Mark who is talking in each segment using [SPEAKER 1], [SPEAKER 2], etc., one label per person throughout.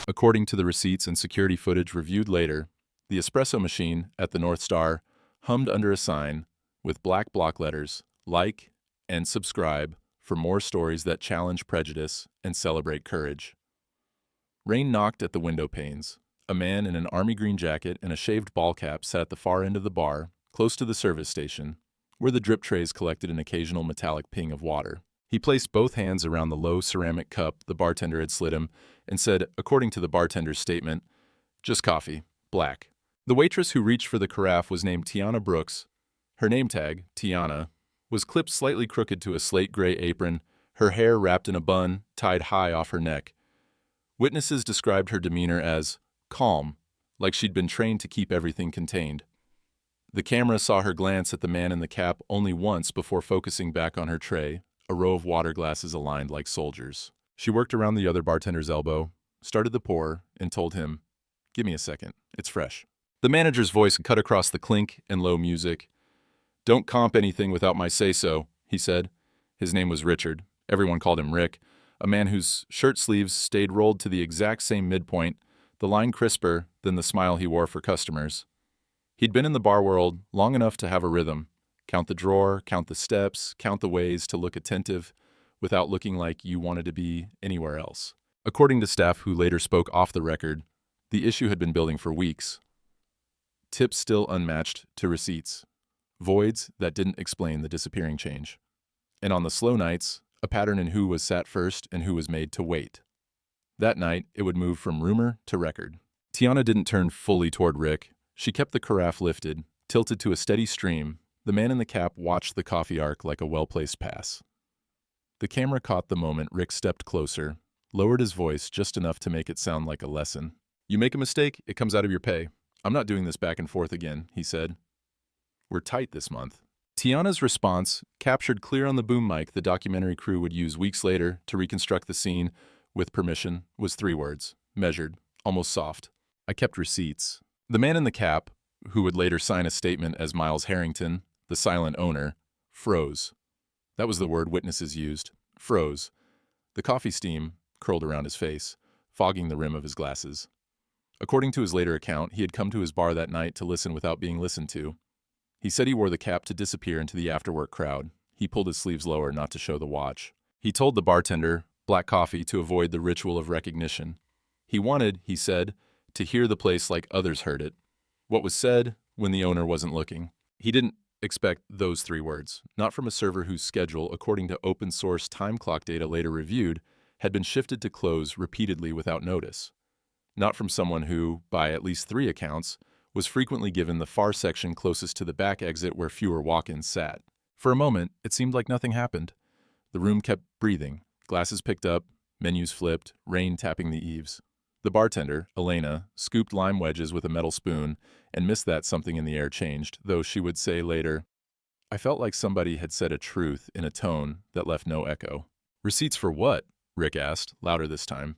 [SPEAKER 1] According to the receipts and security footage reviewed later, the espresso machine at the North Star hummed under a sign with black block letters, "Like and subscribe for more stories that challenge prejudice and celebrate courage." Rain knocked at the window panes. A man in an army green jacket and a shaved ball cap sat at the far end of the bar, close to the service station, where the drip trays collected an occasional metallic ping of water. He placed both hands around the low ceramic cup the bartender had slid him and said, according to the bartender's statement, "Just coffee, black." The waitress who reached for the carafe was named Tiana Brooks. Her name tag, Tiana, was clipped slightly crooked to a slate gray apron, her hair wrapped in a bun tied high off her neck. Witnesses described her demeanor as calm, like she'd been trained to keep everything contained. The camera saw her glance at the man in the cap only once before focusing back on her tray, a row of water glasses aligned like soldiers. She worked around the other bartender's elbow, started the pour, and told him, "Give me a second, it's fresh." The manager's voice cut across the clink and low music. "Don't comp anything without my say-so," he said. His name was Richard. Everyone called him Rick, a man whose shirt sleeves stayed rolled to the exact same midpoint, the line crisper than the smile he wore for customers. He'd been in the bar world long enough to have a rhythm. Count the drawer, count the steps, count the ways to look attentive without looking like you wanted to be anywhere else. According to staff who later spoke off the record, the issue had been building for weeks. Tips still unmatched to receipts. Voids that didn't explain the disappearing change. And on the slow nights, a pattern in who was sat first and who was made to wait. That night, it would move from rumor to record. Tiana didn't turn fully toward Rick. She kept the carafe lifted, tilted to a steady stream. The man in the cap watched the coffee arc like a well-placed pass. The camera caught the moment Rick stepped closer, lowered his voice just enough to make it sound like a lesson. "You make a mistake, it comes out of your pay. I'm not doing this back and forth again," he said. "We're tight this month." Tiana's response, captured clear on the boom mic the documentary crew would use weeks later to reconstruct the scene with permission, was 3 words, measured, almost soft. "I kept receipts." The man in the cap, who would later sign a statement as Miles Harrington, the silent owner, froze. That was the word witnesses used, froze. The coffee steam curled around his face, fogging the rim of his glasses. According to his later account, he had come to his bar that night to listen without being listened to. He said he wore the cap to disappear into the after-work crowd. He pulled his sleeves lower not to show the watch. He told the bartender, black coffee, to avoid the ritual of recognition. He wanted, he said, to hear the place like others heard it. What was said when the owner wasn't looking. He didn't expect those 3 words, not from a server whose schedule, according to open-source time clock data later reviewed, had been shifted to close repeatedly without notice. Not from someone who, by at least 3 accounts, was frequently given the far section closest to the back exit where fewer walk-ins sat. For a moment, it seemed like nothing happened. The room kept breathing. Glasses picked up, menus flipped, rain tapping the eaves. The bartender, Elena, scooped lime wedges with a metal spoon and missed that something in the air changed, though she would say later, "I felt like somebody had said a truth in a tone that left no echo." "Receipts for what?" Rick asked, louder this time.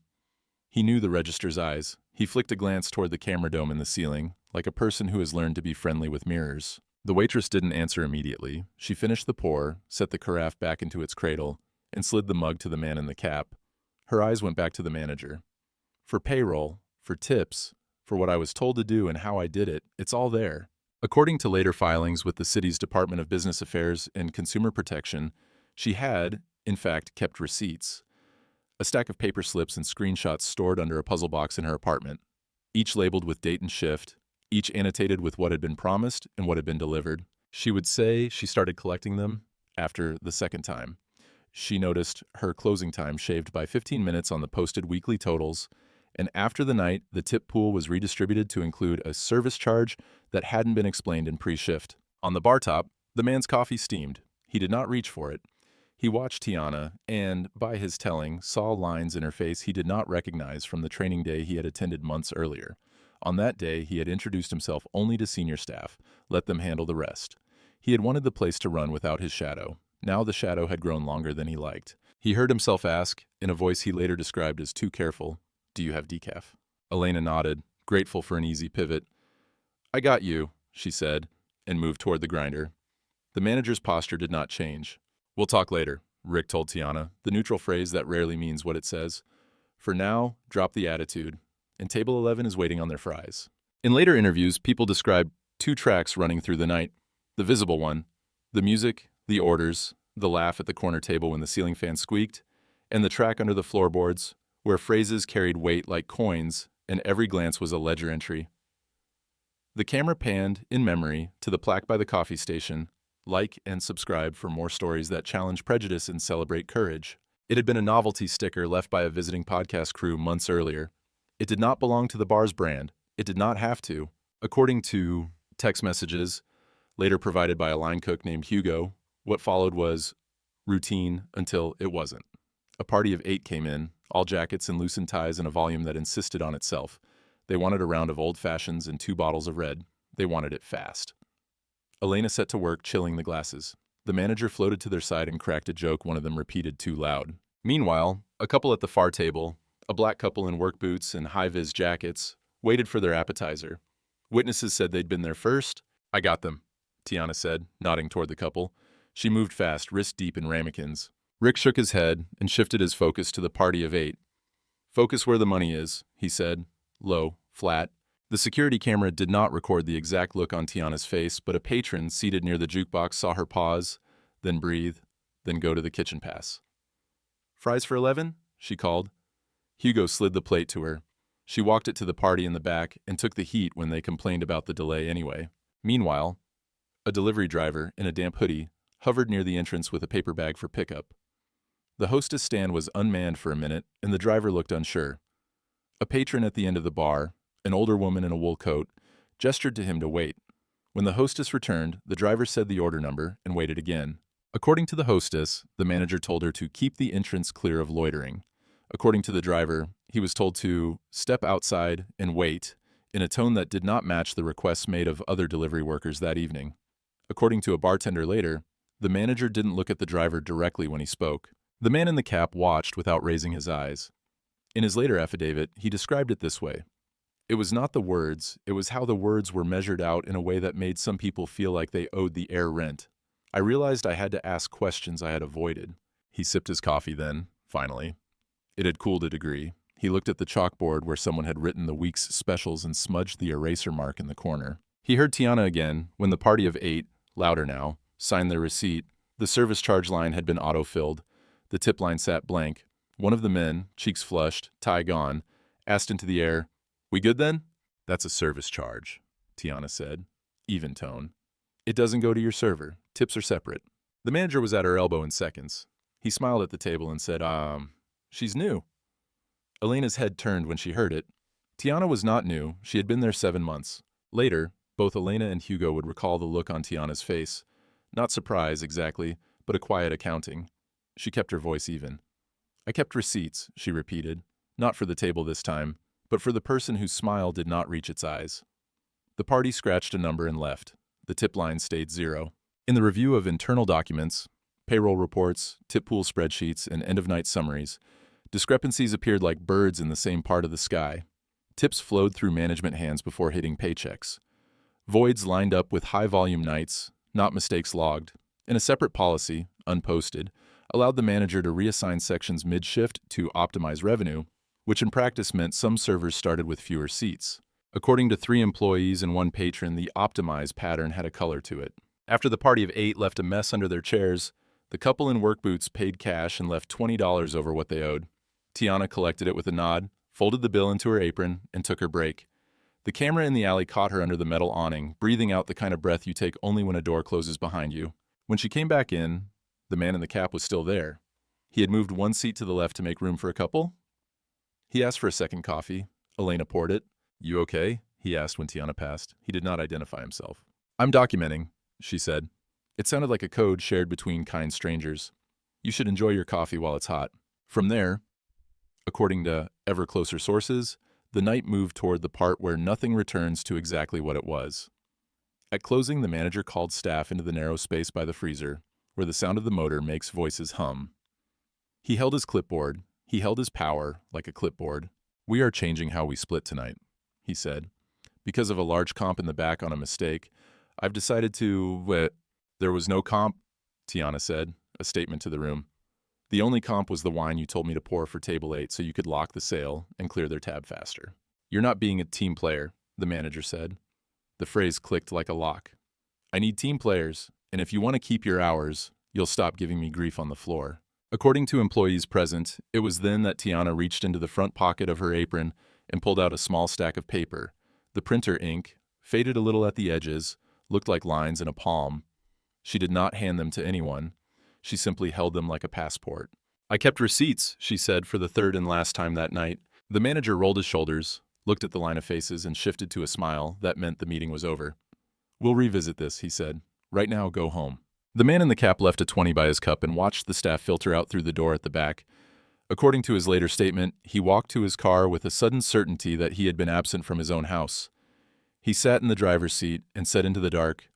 [SPEAKER 1] He knew the register's eyes. He flicked a glance toward the camera dome in the ceiling, like a person who has learned to be friendly with mirrors. The waitress didn't answer immediately. She finished the pour, set the carafe back into its cradle, and slid the mug to the man in the cap. Her eyes went back to the manager. "For payroll, for tips, for what I was told to do and how I did it, it's all there." According to later filings with the city's Department of Business Affairs and Consumer Protection, she had, in fact, kept receipts. A stack of paper slips and screenshots stored under a puzzle box in her apartment, each labeled with date and shift, each annotated with what had been promised and what had been delivered. She would say she started collecting them after the second time. She noticed her closing time shaved by 15 minutes on the posted weekly totals, and after the night, the tip pool was redistributed to include a service charge that hadn't been explained in pre-shift. On the bar top, the man's coffee steamed. He did not reach for it. He watched Tiana and, by his telling, saw lines in her face he did not recognize from the training day he had attended months earlier. On that day, he had introduced himself only to senior staff, let them handle the rest. He had wanted the place to run without his shadow. Now the shadow had grown longer than he liked. He heard himself ask, in a voice he later described as too careful, "Do you have decaf?" Elena nodded, grateful for an easy pivot. "I got you," she said, and moved toward the grinder. The manager's posture did not change. "We'll talk later," Rick told Tiana, the neutral phrase that rarely means what it says. "For now, drop the attitude. and table 11 is waiting on their fries. In later interviews, people described two tracks running through the night. The visible one, the music, the orders, the laugh at the corner table when the ceiling fan squeaked, and the track under the floorboards, where phrases carried weight like coins and every glance was a ledger entry. The camera panned, in memory, to the plaque by the coffee station. Like and subscribe for more stories that challenge prejudice and celebrate courage. It had been a novelty sticker left by a visiting podcast crew months earlier. It did not belong to the bar's brand. It did not have to. According to text messages, later provided by a line cook named Hugo, what followed was routine until it wasn't. A party of 8 came in, all jackets and loosened ties in a volume that insisted on itself. They wanted a round of old fashions and 2 bottles of red. They wanted it fast. Elena set to work chilling the glasses. The manager floated to their side and cracked a joke one of them repeated too loud. Meanwhile, a couple at the far table, a black couple in work boots and high-vis jackets, waited for their appetizer. Witnesses said they'd been there first. "I got them," Tiana said, nodding toward the couple. She moved fast, wrist deep in ramekins. Rick shook his head and shifted his focus to the party of 8. "Focus where the money is," he said, low, flat. The security camera did not record the exact look on Tiana's face, but a patron seated near the jukebox saw her pause, then breathe, then go to the kitchen pass. "Fries for 11?" she called. Hugo slid the plate to her. She walked it to the party in the back and took the heat when they complained about the delay anyway. Meanwhile, a delivery driver in a damp hoodie hovered near the entrance with a paper bag for pickup. The hostess stand was unmanned for a minute, and the driver looked unsure. A patron at the end of the bar, an older woman in a wool coat, gestured to him to wait. When the hostess returned, the driver said the order number and waited again. According to the hostess, the manager told her to keep the entrance clear of loitering. According to the driver, he was told to step outside and wait in a tone that did not match the requests made of other delivery workers that evening. According to a bartender later, the manager didn't look at the driver directly when he spoke. The man in the cap watched without raising his eyes. In his later affidavit, he described it this way. "It was not the words, it was how the words were measured out in a way that made some people feel like they owed the air rent. I realized I had to ask questions I had avoided." He sipped his coffee then, finally. It had cooled a degree. He looked at the chalkboard where someone had written the week's specials and smudged the eraser mark in the corner. He heard Tiana again when the party of 8, louder now, signed their receipt. The service charge line had been auto-filled. The tip line sat blank. One of the men, cheeks flushed, tie gone, asked into the air, "We good then?" "That's a service charge," Tiana said, even tone. "It doesn't go to your server. Tips are separate." The manager was at her elbow in seconds. He smiled at the table and said, she's new." Elena's head turned when she heard it. Tiana was not new. She had been there 7 months. Later, both Elena and Hugo would recall the look on Tiana's face. Not surprise, exactly, but a quiet accounting. She kept her voice even. "I kept receipts," she repeated. "Not for the table this time, but for the person whose smile did not reach its eyes." The party scratched a number and left. The tip line stayed 0. In the review of internal documents, payroll reports, tip pool spreadsheets, and end-of-night summaries, discrepancies appeared like birds in the same part of the sky. Tips flowed through management hands before hitting paychecks. Voids lined up with high-volume nights, not mistakes logged. And a separate policy, unposted, allowed the manager to reassign sections mid-shift to optimize revenue, which in practice meant some servers started with fewer seats. According to 3 employees and 1 patron, the optimize pattern had a color to it. After the party of 8 left a mess under their chairs, the couple in work boots paid cash and left $20 over what they owed. Tiana collected it with a nod, folded the bill into her apron, and took her break. The camera in the alley caught her under the metal awning, breathing out the kind of breath you take only when a door closes behind you. When she came back in, the man in the cap was still there. He had moved 1 seat to the left to make room for a couple. He asked for a second coffee. Elena poured it. "You okay?" he asked when Tiana passed. He did not identify himself. "I'm documenting," she said. It sounded like a code shared between kind strangers. "You should enjoy your coffee while it's hot." From there, according to ever closer sources, the night moved toward the part where nothing returns to exactly what it was. At closing, the manager called staff into the narrow space by the freezer, where the sound of the motor makes voices hum. He held his clipboard. He held his power like a clipboard. "We are changing how we split tonight," he said. "Because of a large comp in the back on a mistake, I've decided to..." "There was no comp," Tiana said, a statement to the room. "The only comp was the wine you told me to pour for table 8 so you could lock the sale and clear their tab faster." "You're not being a team player," the manager said. The phrase clicked like a lock. "I need team players, and if you want to keep your hours, you'll stop giving me grief on the floor." According to employees present, it was then that Tiana reached into the front pocket of her apron and pulled out a small stack of paper. The printer ink, faded a little at the edges, looked like lines in a palm. She did not hand them to anyone. She simply held them like a passport. "I kept receipts," she said for the third and last time that night. The manager rolled his shoulders, looked at the line of faces, and shifted to a smile that meant the meeting was over. "We'll revisit this," he said. "Right now, go home." The man in the cap left a 20 by his cup and watched the staff filter out through the door at the back. According to his later statement, he walked to his car with a sudden certainty that he had been absent from his own house. He sat in the driver's seat and said into the dark,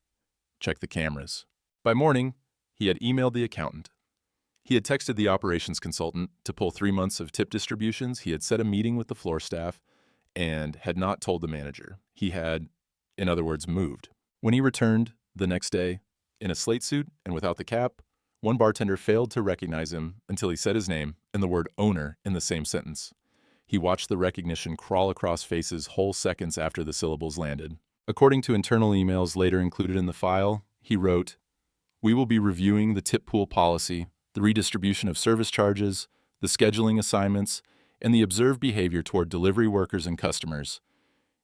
[SPEAKER 1] "Check the cameras." By morning, he had emailed the accountant. He had texted the operations consultant to pull 3 months of tip distributions. He had set a meeting with the floor staff and had not told the manager. He had, in other words, moved. When he returned the next day, in a slate suit and without the cap, one bartender failed to recognize him until he said his name and the word owner in the same sentence. He watched the recognition crawl across faces whole seconds after the syllables landed. According to internal emails later included in the file, he wrote, "We will be reviewing the tip pool policy, the redistribution of service charges, the scheduling assignments, and the observed behavior toward delivery workers and customers.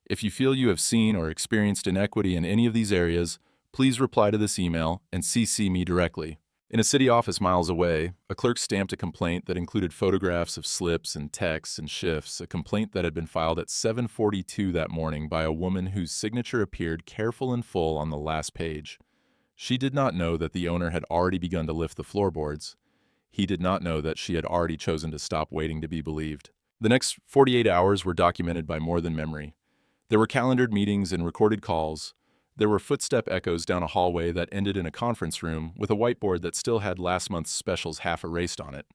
[SPEAKER 1] If you feel you have seen or experienced inequity in any of these areas, please reply to this email and CC me directly." In a city office miles away, a clerk stamped a complaint that included photographs of slips and texts and shifts, a complaint that had been filed at 7:42 that morning by a woman whose signature appeared careful and full on the last page. She did not know that the owner had already begun to lift the floorboards. He did not know that she had already chosen to stop waiting to be believed. The next 48 hours were documented by more than memory. There were calendared meetings and recorded calls. There were footstep echoes down a hallway that ended in a conference room with a whiteboard that still had last month's specials half erased on it.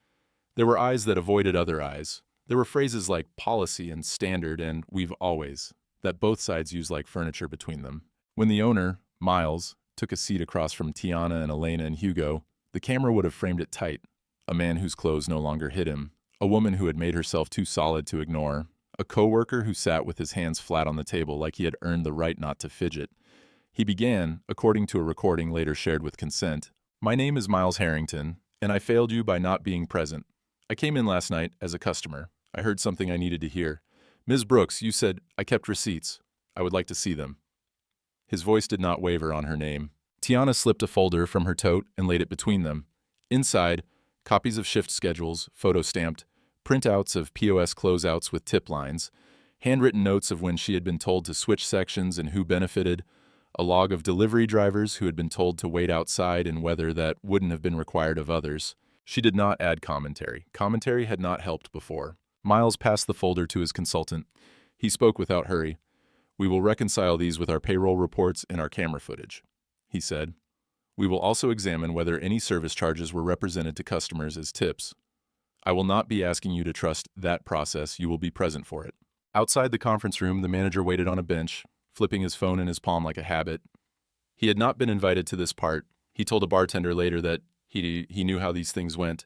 [SPEAKER 1] There were eyes that avoided other eyes. There were phrases like policy and standard and we've always, that both sides used like furniture between them. When the owner, Miles, took a seat across from Tiana and Elena and Hugo, the camera would have framed it tight. A man whose clothes no longer hid him. A woman who had made herself too solid to ignore. A coworker who sat with his hands flat on the table like he had earned the right not to fidget. He began, according to a recording later shared with consent, "My name is Miles Harrington, and I failed you by not being present. I came in last night as a customer. I heard something I needed to hear. Ms. Brooks, you said I kept receipts. I would like to see them." His voice did not waver on her name. Tiana slipped a folder from her tote and laid it between them. Inside, copies of shift schedules, photo-stamped, printouts of POS closeouts with tip lines, handwritten notes of when she had been told to switch sections and who benefited, a log of delivery drivers who had been told to wait outside in weather that wouldn't have been required of others. She did not add commentary. Commentary had not helped before. Miles passed the folder to his consultant. He spoke without hurry. "We will reconcile these with our payroll reports and our camera footage," he said. "We will also examine whether any service charges were represented to customers as tips. I will not be asking you to trust that process. You will be present for it." Outside the conference room, the manager waited on a bench, flipping his phone in his palm like a habit. He had not been invited to this part. He told a bartender later that he knew how these things went.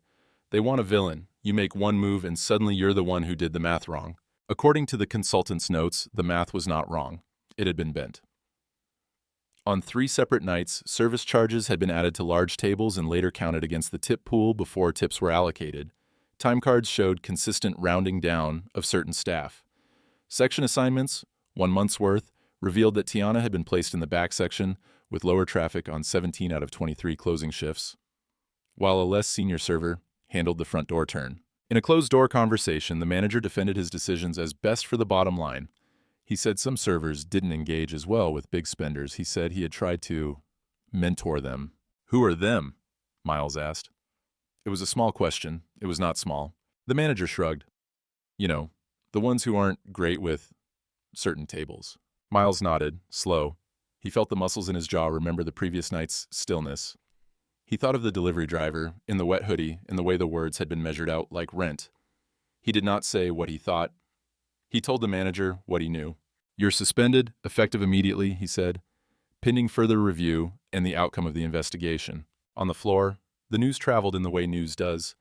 [SPEAKER 1] They want a villain. You make one move and suddenly you're the one who did the math wrong. According to the consultant's notes, the math was not wrong. It had been bent. On 3 separate nights, service charges had been added to large tables and later counted against the tip pool before tips were allocated. Time cards showed consistent rounding down of certain staff. Section assignments, 1 month's worth, revealed that Tiana had been placed in the back section with lower traffic on 17 out of 23 closing shifts, while a less senior server handled the front door turn. In a closed-door conversation, the manager defended his decisions as best for the bottom line. He said some servers didn't engage as well with big spenders. He said he had tried to mentor them. "Who are them?" Miles asked. It was a small question. It was not small. The manager shrugged. "You know, the ones who aren't great with certain tables." Miles nodded, slow. He felt the muscles in his jaw remember the previous night's stillness. He thought of the delivery driver, in the wet hoodie, and the way the words had been measured out like rent. He did not say what he thought. He told the manager what he knew. "You're suspended, effective immediately," he said, "pending further review and the outcome of the investigation." On the floor, the news traveled in the way news does,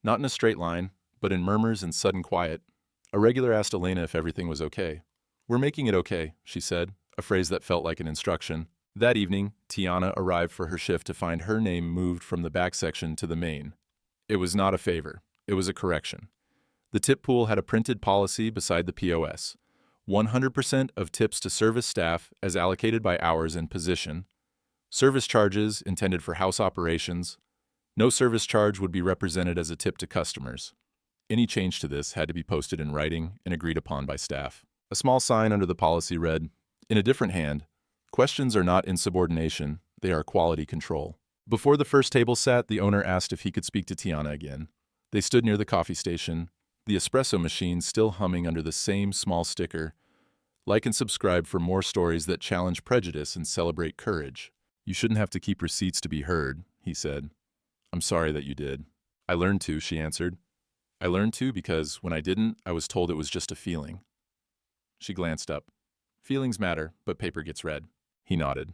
[SPEAKER 1] not in a straight line, but in murmurs and sudden quiet. A regular asked Elena if everything was okay. "We're making it okay," she said, a phrase that felt like an instruction. That evening, Tiana arrived for her shift to find her name moved from the back section to the main. It was not a favor. It was a correction. The tip pool had a printed policy beside the POS. 100% of tips to service staff as allocated by hours and position. Service charges intended for house operations. No service charge would be represented as a tip to customers. Any change to this had to be posted in writing and agreed upon by staff. A small sign under the policy read, in a different hand, "Questions are not insubordination, they are quality control." Before the first table sat, the owner asked if he could speak to Tiana again. They stood near the coffee station, the espresso machine still humming under the same small sticker, "Like and subscribe for more stories that challenge prejudice and celebrate courage." "You shouldn't have to keep receipts to be heard," he said. "I'm sorry that you did." "I learned to," she answered. "I learned to because when I didn't, I was told it was just a feeling." She glanced up. "Feelings matter, but paper gets read." He nodded.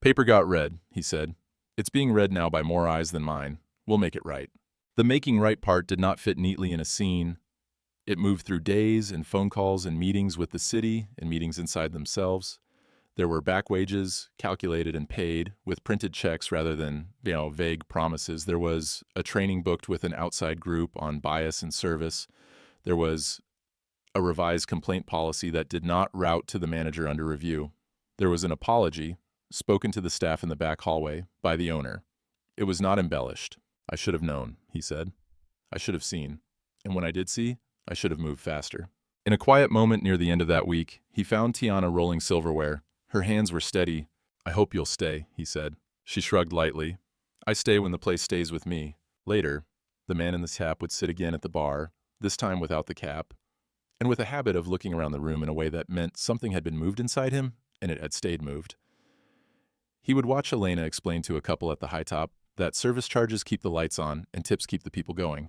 [SPEAKER 1] "Paper got read," he said. "It's being read now by more eyes than mine. We'll make it right." The making right part did not fit neatly in a scene. It moved through days and phone calls and meetings with the city and meetings inside themselves. There were back wages, calculated and paid, with printed checks rather than, vague promises. There was a training booked with an outside group on bias and service. There was a revised complaint policy that did not route to the manager under review. There was an apology, spoken to the staff in the back hallway, by the owner. It was not embellished. "I should have known," he said. "I should have seen. And when I did see, I should have moved faster." In a quiet moment near the end of that week, he found Tiana rolling silverware. Her hands were steady. "I hope you'll stay," he said. She shrugged lightly. "I stay when the place stays with me." Later, the man in the cap would sit again at the bar, this time without the cap, and with a habit of looking around the room in a way that meant something had been moved inside him, and it had stayed moved. He would watch Elena explain to a couple at the high top that service charges keep the lights on and tips keep the people going.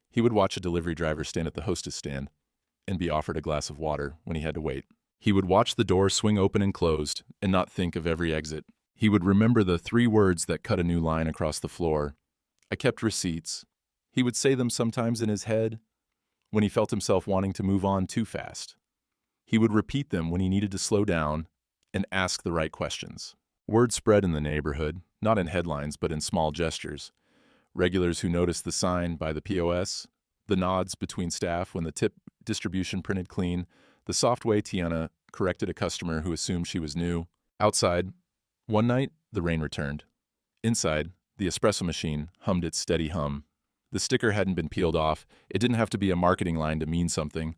[SPEAKER 1] He would watch a delivery driver stand at the hostess stand and be offered a glass of water when he had to wait. He would watch the door swing open and closed and not think of every exit. He would remember the 3 words that cut a new line across the floor. "I kept receipts." He would say them sometimes in his head when he felt himself wanting to move on too fast. He would repeat them when he needed to slow down and ask the right questions. Word spread in the neighborhood, not in headlines but in small gestures. Regulars who noticed the sign by the POS, the nods between staff when the tip distribution printed clean, the soft way Tiana corrected a customer who assumed she was new. Outside, one night, the rain returned. Inside, the espresso machine hummed its steady hum. The sticker hadn't been peeled off. It didn't have to be a marketing line to mean something.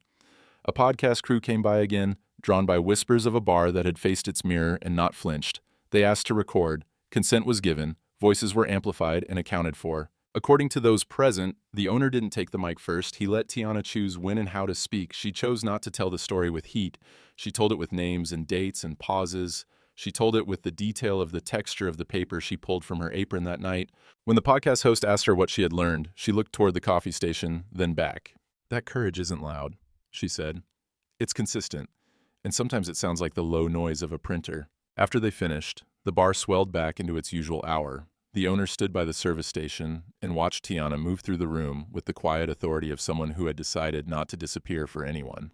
[SPEAKER 1] A podcast crew came by again, drawn by whispers of a bar that had faced its mirror and not flinched. They asked to record. Consent was given. Voices were amplified and accounted for. According to those present, the owner didn't take the mic first. He let Tiana choose when and how to speak. She chose not to tell the story with heat. She told it with names and dates and pauses. She told it with the detail of the texture of the paper she pulled from her apron that night. When the podcast host asked her what she had learned, she looked toward the coffee station, then back. "That courage isn't loud," she said. "It's consistent, and sometimes it sounds like the low noise of a printer." After they finished, the bar swelled back into its usual hour. The owner stood by the service station and watched Tiana move through the room with the quiet authority of someone who had decided not to disappear for anyone.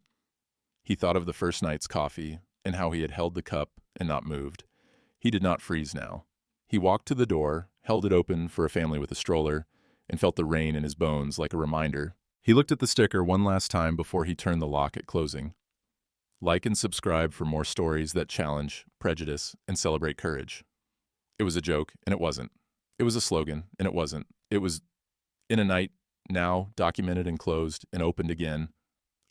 [SPEAKER 1] He thought of the first night's coffee and how he had held the cup and not moved. He did not freeze now. He walked to the door, held it open for a family with a stroller, and felt the rain in his bones like a reminder. He looked at the sticker one last time before he turned the lock at closing. Like and subscribe for more stories that challenge prejudice and celebrate courage. It was a joke, and it wasn't. It was a slogan, and it wasn't. It was, in a night, now documented and closed and opened again,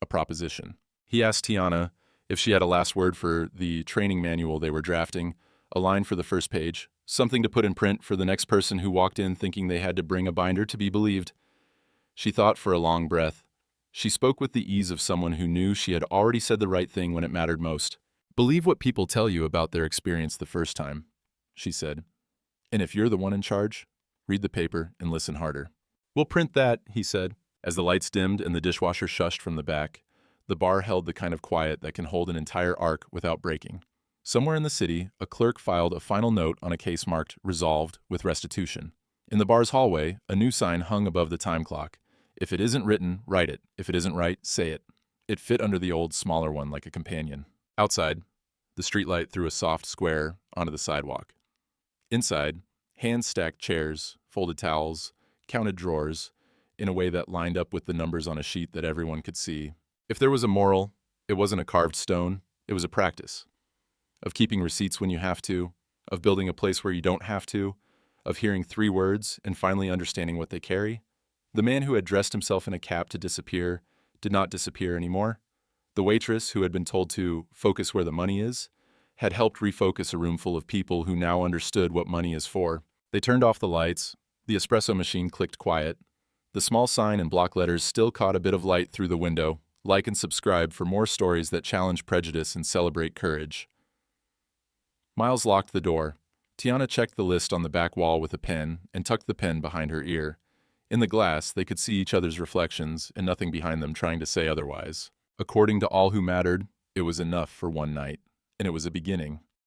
[SPEAKER 1] a proposition. He asked Tiana if she had a last word for the training manual they were drafting, a line for the first page, something to put in print for the next person who walked in thinking they had to bring a binder to be believed. She thought for a long breath. She spoke with the ease of someone who knew she had already said the right thing when it mattered most. "Believe what people tell you about their experience the first time," she said. "And if you're the one in charge, read the paper and listen harder." "We'll print that," he said. As the lights dimmed and the dishwasher shushed from the back, the bar held the kind of quiet that can hold an entire arc without breaking. Somewhere in the city, a clerk filed a final note on a case marked "Resolved" with restitution. In the bar's hallway, a new sign hung above the time clock. "If it isn't written, write it. If it isn't right, say it." It fit under the old, smaller one like a companion. Outside, the streetlight threw a soft square onto the sidewalk. Inside, hand-stacked chairs, folded towels, counted drawers, in a way that lined up with the numbers on a sheet that everyone could see. If there was a moral, it wasn't a carved stone, it was a practice. Of keeping receipts when you have to, of building a place where you don't have to, of hearing 3 words and finally understanding what they carry. The man who had dressed himself in a cap to disappear did not disappear anymore. The waitress, who had been told to focus where the money is, had helped refocus a room full of people who now understood what money is for. They turned off the lights, the espresso machine clicked quiet. The small sign in block letters still caught a bit of light through the window. Like and subscribe for more stories that challenge prejudice and celebrate courage. Miles locked the door. Tiana checked the list on the back wall with a pen and tucked the pen behind her ear. In the glass, they could see each other's reflections and nothing behind them trying to say otherwise. According to all who mattered, it was enough for one night, and it was a beginning.